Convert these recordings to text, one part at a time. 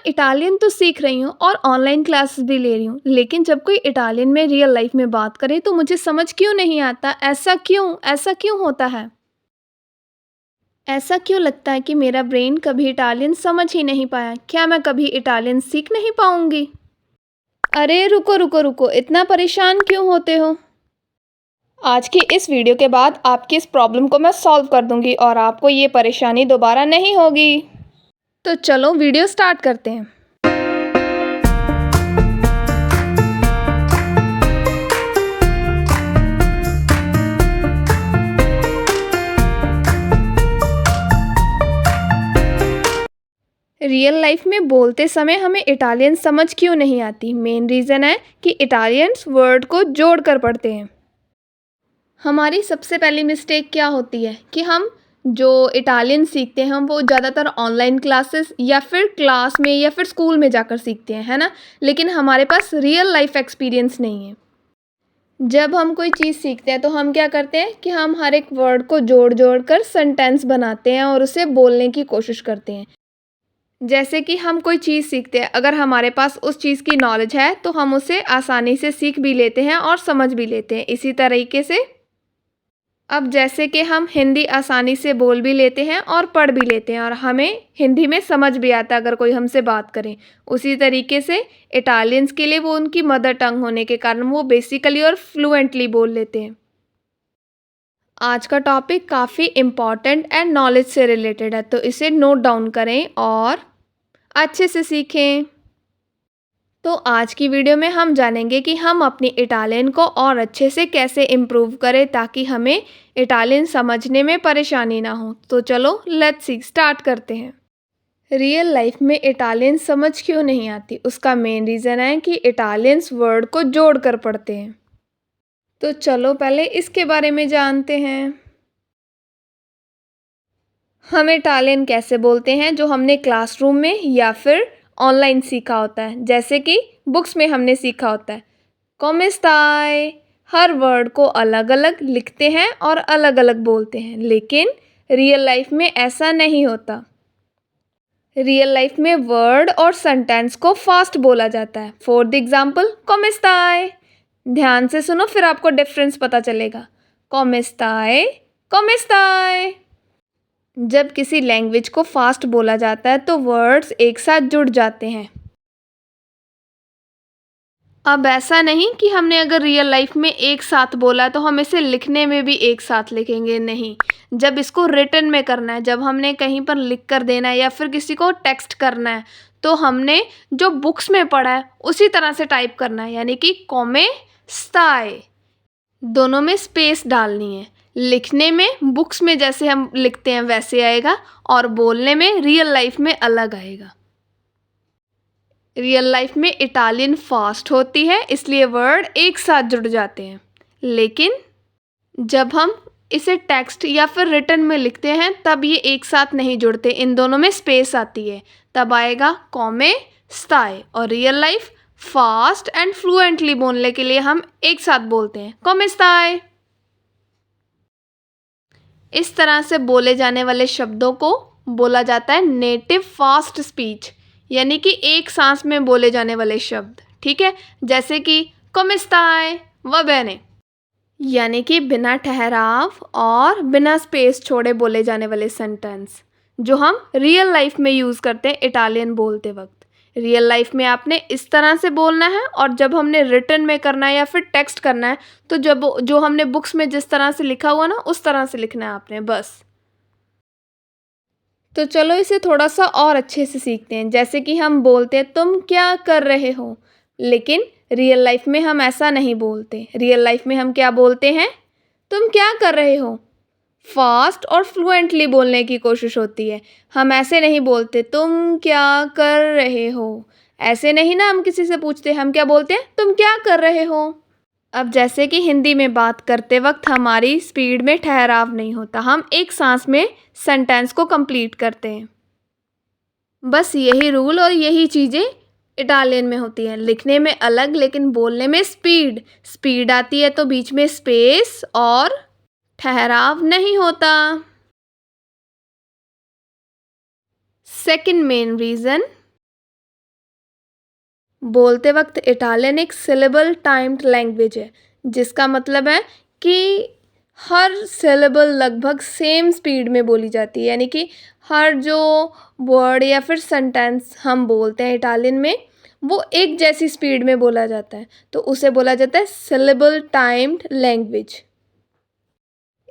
Italian तो सीख रही हूँ और ऑनलाइन क्लासेस भी ले रही हूँ, लेकिन जब कोई इटालियन में रियल लाइफ में बात करे तो मुझे समझ क्यों नहीं आता? ऐसा क्यों होता है? ऐसा क्यों लगता है कि मेरा ब्रेन कभी इटालियन समझ ही नहीं पाया? क्या मैं कभी इटालियन सीख नहीं पाऊंगी? अरे रुको रुको रुको, इतना परेशान क्यों होते हो? आज की इस वीडियो के बाद आपकी इस प्रॉब्लम को मैं सॉल्व कर दूंगी और आपको ये परेशानी दोबारा नहीं होगी। तो चलो वीडियो स्टार्ट करते हैं। रियल लाइफ में बोलते समय हमें इटालियन समझ क्यों नहीं आती? मेन रीज़न है कि इटालियंस वर्ड को जोड़ कर पढ़ते हैं। हमारी सबसे पहली मिस्टेक क्या होती है कि हम जो इटालियन सीखते हैं हम वो ज़्यादातर ऑनलाइन क्लासेस या फिर क्लास में या फिर स्कूल में जाकर सीखते हैं, है ना? लेकिन हमारे पास रियल लाइफ एक्सपीरियंस नहीं है। जब हम कोई चीज़ सीखते हैं तो हम क्या करते हैं कि हम हर एक वर्ड को जोड़ जोड़ कर सेंटेंस बनाते हैं और उसे बोलने की कोशिश करते हैं। जैसे कि हम कोई चीज़ सीखते हैं, अगर हमारे पास उस चीज़ की नॉलेज है तो हम उसे आसानी से सीख भी लेते हैं और समझ भी लेते हैं। इसी तरीके से अब जैसे कि हम हिंदी आसानी से बोल भी लेते हैं और पढ़ भी लेते हैं और हमें हिंदी में समझ भी आता है अगर कोई हमसे बात करे। उसी तरीके से इटालियंस के लिए वो उनकी मदर टंग होने के कारण वो बेसिकली और फ्लुएंटली बोल लेते हैं। आज का टॉपिक काफ़ी इम्पॉर्टेंट एंड नॉलेज से रिलेटेड है, तो इसे नोट डाउन करें और अच्छे से सीखें। तो आज की वीडियो में हम जानेंगे कि हम अपनी इटालियन को और अच्छे से कैसे इम्प्रूव करें ताकि हमें इटालियन समझने में परेशानी ना हो। तो चलो लेट्स सी स्टार्ट करते हैं। रियल लाइफ में इटालियन समझ क्यों नहीं आती? उसका मेन रीज़न है कि इटालियंस वर्ड को जोड़ कर पढ़ते हैं। तो चलो पहले इसके बारे में जानते हैं। हम इटालियन कैसे बोलते हैं जो हमने क्लासरूम में या फिर ऑनलाइन सीखा होता है, जैसे कि बुक्स में हमने सीखा होता है। come stai, हर वर्ड को अलग अलग लिखते हैं और अलग अलग बोलते हैं, लेकिन रियल लाइफ में ऐसा नहीं होता। रियल लाइफ में वर्ड और सेंटेंस को फास्ट बोला जाता है। For the example come stai, ध्यान से सुनो फिर आपको डिफरेंस पता चलेगा। come stai, come stai। जब किसी लैंग्वेज को फास्ट बोला जाता है तो वर्ड्स एक साथ जुड़ जाते हैं। अब ऐसा नहीं कि हमने अगर रियल लाइफ में एक साथ बोला तो हम इसे लिखने में भी एक साथ लिखेंगे, नहीं। जब इसको रिटन में करना है, जब हमने कहीं पर लिख कर देना है या फिर किसी को टेक्स्ट करना है, तो हमने जो बुक्स में पढ़ा है उसी तरह से टाइप करना है, यानी कि come stai। दोनों में स्पेस डालनी है। लिखने में बुक्स में जैसे हम लिखते हैं वैसे आएगा और बोलने में रियल लाइफ में अलग आएगा। रियल लाइफ में इटालियन फास्ट होती है इसलिए वर्ड एक साथ जुड़ जाते हैं, लेकिन जब हम इसे टेक्स्ट या फिर रिटन में लिखते हैं तब ये एक साथ नहीं जुड़ते, इन दोनों में स्पेस आती है, तब आएगा come stai। और real life fast and fluently बोलने के लिए हम एक साथ बोलते हैं come stai। इस तरह से बोले जाने वाले शब्दों को बोला जाता है नेटिव फास्ट स्पीच, यानी कि एक सांस में बोले जाने वाले शब्द, ठीक है। जैसे कि come stai va bene, यानी कि बिना ठहराव और बिना स्पेस छोड़े बोले जाने वाले सेंटेंस जो हम रियल लाइफ में यूज़ करते हैं इटालियन बोलते वक्त। रियल लाइफ में आपने इस तरह से बोलना है और जब हमने रिटन में करना है या फिर टेक्स्ट करना है तो जब जो हमने बुक्स में जिस तरह से लिखा हुआ ना उस तरह से लिखना है आपने, बस। तो चलो इसे थोड़ा सा और अच्छे से सीखते हैं। जैसे कि हम बोलते हैं तुम क्या कर रहे हो, लेकिन रियल लाइफ में हम ऐसा नहीं बोलते। रियल लाइफ में हम क्या बोलते हैं? तुम क्या कर रहे हो। फास्ट और फ्लुएंटली बोलने की कोशिश होती है। हम ऐसे नहीं बोलते तुम क्या कर रहे हो, ऐसे नहीं ना हम किसी से पूछते, हम क्या बोलते हैं? तुम क्या कर रहे हो। अब जैसे कि हिंदी में बात करते वक्त हमारी स्पीड में ठहराव नहीं होता, हम एक सांस में सेंटेंस को कंप्लीट करते हैं। बस यही रूल और यही चीज़ें इटालियन में होती हैं, लिखने में अलग लेकिन बोलने में स्पीड आती है तो बीच में स्पेस और ठहराव नहीं होता। सेकंड मेन रीज़न बोलते वक्त इटालियन एक सिलेबल टाइम्ड लैंग्वेज है, जिसका मतलब है कि हर सिलेबल लगभग सेम स्पीड में बोली जाती है, यानी कि हर जो वर्ड या फिर सेंटेंस हम बोलते हैं इटालियन में वो एक जैसी स्पीड में बोला जाता है, तो उसे बोला जाता है सिलेबल टाइम्ड लैंग्वेज।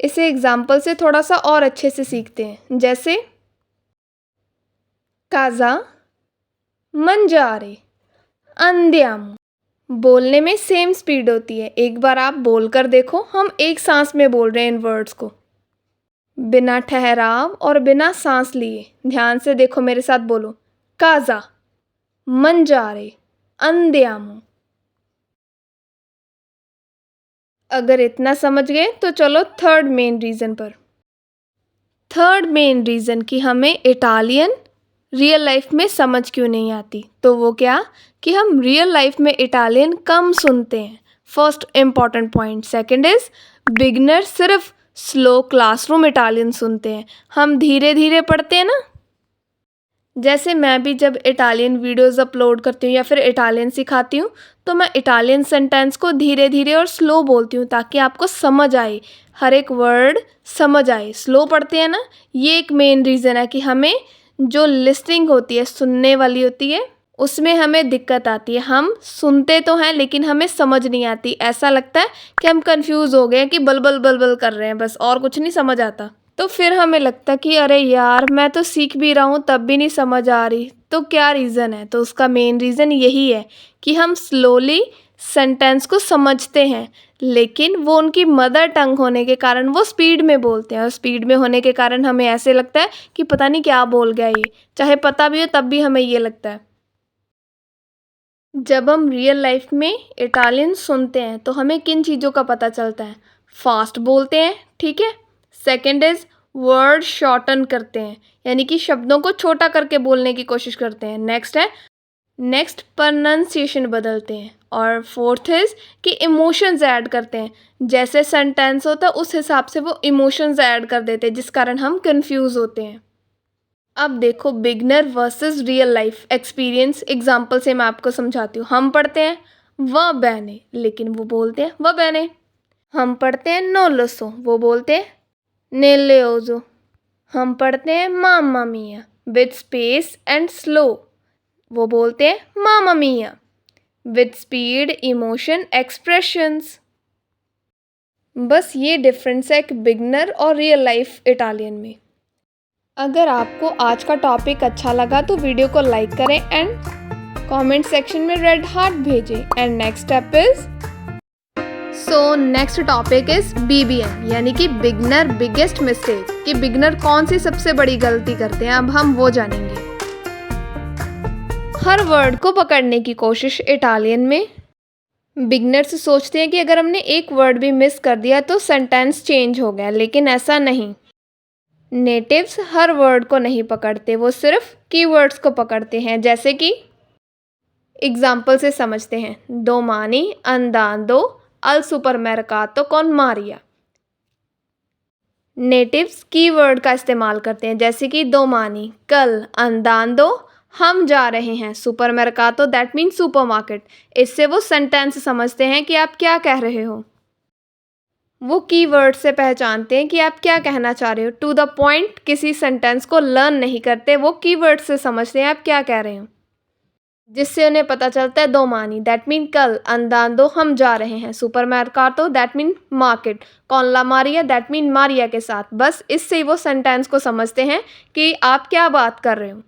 इसे एग्जाम्पल से थोड़ा सा और अच्छे से सीखते हैं, जैसे काजा, मंजारे, अंदियामू। बोलने में सेम स्पीड होती है। एक बार आप बोलकर देखो, हम एक सांस में बोल रहे हैं इन वर्ड्स को, बिना ठहराव और बिना सांस लिए। ध्यान से देखो, मेरे साथ बोलो, काजा, मंजारे, अंदियामू। अगर इतना समझ गए तो चलो थर्ड मेन रीज़न पर। थर्ड मेन रीज़न कि हमें इटालियन रियल लाइफ में समझ क्यों नहीं आती, तो वो क्या कि हम रियल लाइफ में इटालियन कम सुनते हैं। First important point. Second is beginner सिर्फ स्लो क्लासरूम इटालियन सुनते हैं। हम धीरे धीरे पढ़ते हैं ना, जैसे मैं भी जब इटालियन वीडियोस अपलोड करती हूँ या फिर इटालियन सिखाती हूँ, तो मैं इटालियन सेंटेंस को धीरे धीरे और स्लो बोलती हूँ ताकि आपको समझ आए, हर एक वर्ड समझ आए। स्लो पढ़ते हैं ना, ये एक मेन रीज़न है कि हमें जो लिसनिंग होती है, सुनने वाली होती है, उसमें हमें दिक्कत आती है। हम सुनते तो हैं लेकिन हमें समझ नहीं आती। ऐसा लगता है कि हम कंफ्यूज हो गए हैं कि बल बल बल बल कर रहे हैं बस, और कुछ नहीं समझ आता। तो फिर हमें लगता है कि अरे यार, मैं तो सीख भी रहा हूँ तब भी नहीं समझ आ रही, तो क्या रीज़न है? तो उसका मेन रीज़न यही है कि हम स्लोली सेंटेंस को समझते हैं, लेकिन वो उनकी मदर टंग होने के कारण वो स्पीड में बोलते हैं, और स्पीड में होने के कारण हमें ऐसे लगता है कि पता नहीं क्या बोल गया ये, चाहे पता भी हो तब भी हमें ये लगता है। जब हम रियल लाइफ में इटालियन सुनते हैं तो हमें किन चीज़ों का पता चलता है? फास्ट बोलते हैं, ठीक है। सेकंड इज़ वर्ड शॉर्टन करते हैं, यानी कि शब्दों को छोटा करके बोलने की कोशिश करते हैं। नेक्स्ट प्रोनाउंसिएशन बदलते हैं। और फोर्थ इज़ कि इमोशंस ऐड करते हैं। जैसे सेंटेंस होता है उस हिसाब से वो इमोशंस ऐड कर देते हैं, जिस कारण हम कंफ्यूज होते हैं। अब देखो, beginner versus real life experience example से मैं आपको समझाती हूँ। हम पढ़ते हैं व बहने, लेकिन वो बोलते हैं व बहने। हम पढ़ते हैं नो लोसो, वो बोलते हैं नेले ओजो। हम पढ़ते हैं मामा मिया विद स्पेस एंड स्लो, वो बोलते हैं मामा मिया विद स्पीड, इमोशन, एक्सप्रेशंस। बस ये डिफरेंस है एक बिगनर और रियल लाइफ इटालियन में। अगर आपको आज का टॉपिक अच्छा लगा तो वीडियो को लाइक करें एंड कमेंट सेक्शन में रेड हार्ट भेजें। And next step is next topic is BBM, यानी कि बिगनर बिगेस्ट मिस्टेक, कि बिगनर कौन सी सबसे बड़ी गलती करते हैं, अब हम वो जानेंगे। हर वर्ड को पकड़ने की कोशिश इटालियन में। बिगनर्स सोचते हैं कि अगर हमने एक वर्ड भी मिस कर दिया तो सेंटेंस चेंज हो गया, लेकिन ऐसा नहीं। नेटिव्स हर वर्ड को नहीं पकड़ते, वो सिर्फ कीवर्ड्स को पकड़ते हैं। जैसे कि एग्जाम्पल से समझते हैं, डोमानी अंदांदो अल सुपरमर्कातो कॉन मारिया। नेटिव्स कीवर्ड का इस्तेमाल करते हैं, जैसे कि डोमानी कल, अंदांदो हम जा रहे हैं, सुपरमर्कातो दैट मीन सुपरमार्केट। इससे वो सेंटेंस समझते हैं कि आप क्या कह रहे हो। वो कीवर्ड से पहचानते हैं कि आप क्या कहना चाह रहे हो। टू द पॉइंट किसी सेंटेंस को लर्न नहीं करते, वो कीवर्ड से समझते हैं आप क्या कह रहे हो, जिससे उन्हें पता चलता है डोमानी दैट मीन कल, अंदांदो हम जा रहे हैं, सुपरमर्कातो दैट मीन मार्केट, कॉन ला मारिया दैट मीन मारिया के साथ। बस इससे वो सेंटेंस को समझते हैं कि आप क्या बात कर रहे हो।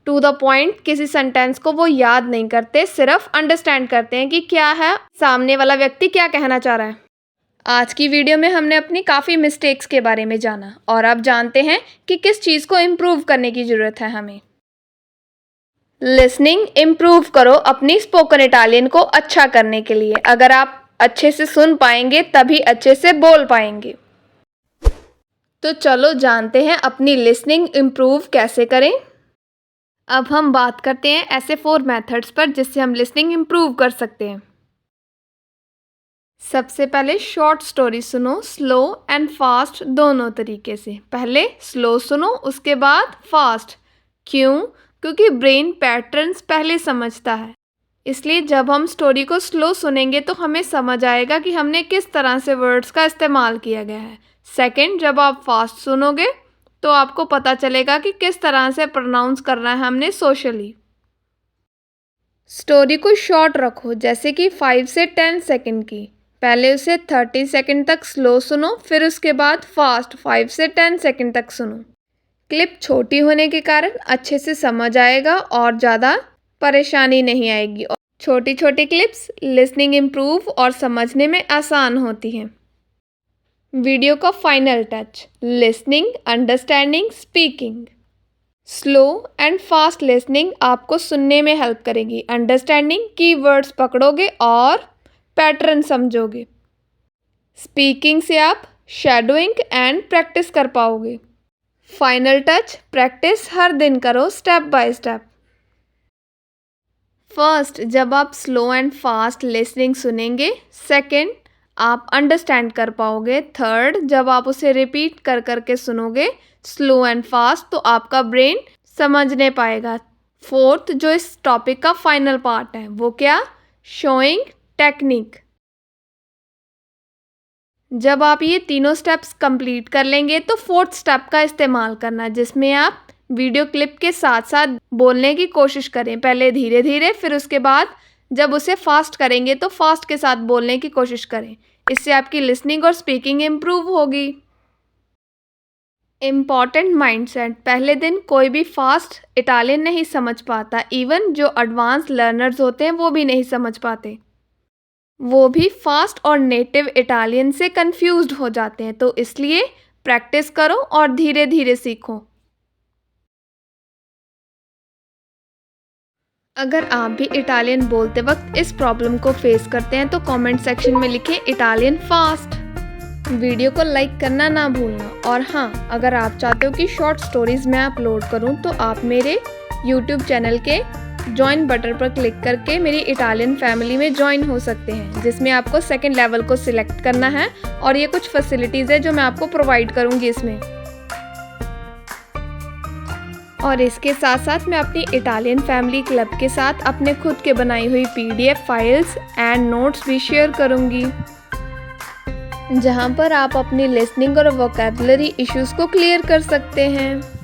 टू द पॉइंट किसी सेंटेंस को वो याद नहीं करते, सिर्फ अंडरस्टैंड करते हैं कि क्या है, सामने वाला व्यक्ति क्या कहना चाह रहा है। आज की वीडियो में हमने अपनी काफ़ी मिस्टेक्स के बारे में जाना, और अब जानते हैं कि किस चीज़ को इम्प्रूव करने की ज़रूरत है हमें। लिसनिंग इम्प्रूव करो अपनी स्पोकन इटालियन को अच्छा करने के लिए। अगर आप अच्छे से सुन पाएंगे तभी अच्छे से बोल पाएंगे। तो चलो जानते हैं अपनी लिसनिंग इम्प्रूव कैसे करें। अब हम बात करते हैं ऐसे 4 मेथड्स पर जिससे हम लिसनिंग इम्प्रूव कर सकते हैं। सबसे पहले शॉर्ट स्टोरी सुनो, स्लो एंड फास्ट दोनों तरीके से। पहले स्लो सुनो, उसके बाद फास्ट। क्यों? क्योंकि ब्रेन पैटर्न्स पहले समझता है। इसलिए जब हम स्टोरी को स्लो सुनेंगे तो हमें समझ आएगा कि हमने किस तरह से वर्ड्स का इस्तेमाल किया गया है। सेकंड, जब आप फास्ट सुनोगे तो आपको पता चलेगा कि किस तरह से प्रोनाउंस करना है हमने सोशली। स्टोरी को शॉर्ट रखो, जैसे कि 5 से 10 सेकंड की। पहले उसे 30 सेकंड तक स्लो सुनो, फिर उसके बाद फास्ट 5 से 10 सेकंड तक सुनो। क्लिप छोटी होने के कारण अच्छे से समझ आएगा और ज़्यादा परेशानी नहीं आएगी। और छोटी छोटी क्लिप्स लिसनिंग इम्प्रूव और समझने में आसान होती हैं। वीडियो का final touch: listening, understanding, speaking. Slow and fast listening आपको सुनने में हेल्प करेगी। अंडरस्टैंडिंग, कीवर्ड्स पकड़ोगे और पैटर्न समझोगे। स्पीकिंग से आप शैडोइंग एंड प्रैक्टिस कर पाओगे। फाइनल टच: प्रैक्टिस हर दिन करो, स्टेप बाय स्टेप। फर्स्ट, जब आप स्लो एंड फास्ट लिसनिंग सुनेंगे। सेकंड, आप अंडरस्टैंड कर पाओगे। थर्ड, जब आप उसे रिपीट कर करके सुनोगे स्लो एंड फास्ट, तो आपका ब्रेन समझने पाएगा। फोर्थ, जो इस टॉपिक का फाइनल पार्ट है, वो क्या? Showing technique. जब आप ये तीनों स्टेप्स कंप्लीट कर लेंगे तो फोर्थ स्टेप का इस्तेमाल करना, जिसमें आप वीडियो क्लिप के साथ साथ बोलने की कोशिश करें। पहले धीरे धीरे, फिर उसके बाद जब उसे फास्ट करेंगे तो फास्ट के साथ बोलने की कोशिश करें। इससे आपकी लिसनिंग और स्पीकिंग इम्प्रूव होगी। इम्पॉर्टेंट माइंडसेट: पहले दिन कोई भी फास्ट इटालियन नहीं समझ पाता। इवन जो एडवांस लर्नर्स होते हैं वो भी नहीं समझ पाते। वो भी फास्ट और नेटिव इटालियन से कंफ्यूज्ड हो जाते हैं। तो इसलिए प्रैक्टिस करो और धीरे धीरे सीखो। अगर आप भी इटालियन बोलते वक्त इस प्रॉब्लम को फेस करते हैं तो कमेंट सेक्शन में लिखें इटालियन फास्ट। वीडियो को लाइक करना ना भूलना। और हाँ, अगर आप चाहते हो कि शॉर्ट स्टोरीज मैं अपलोड करूं तो आप मेरे यूट्यूब चैनल के ज्वाइन बटन पर क्लिक करके मेरी इटालियन फैमिली में ज्वाइन हो सकते हैं, जिसमें आपको सेकंड लेवल को सिलेक्ट करना है और ये कुछ फैसिलिटीज़ है जो मैं आपको प्रोवाइड करूँगी इसमें। और इसके साथ साथ मैं अपनी इटालियन फैमिली क्लब के साथ अपने खुद के बनाई हुई PDF फाइल्स एंड नोट्स भी शेयर करूँगी, जहाँ पर आप अपनी लिसनिंग और वोकैबुलरी इश्यूज़ को क्लियर कर सकते हैं।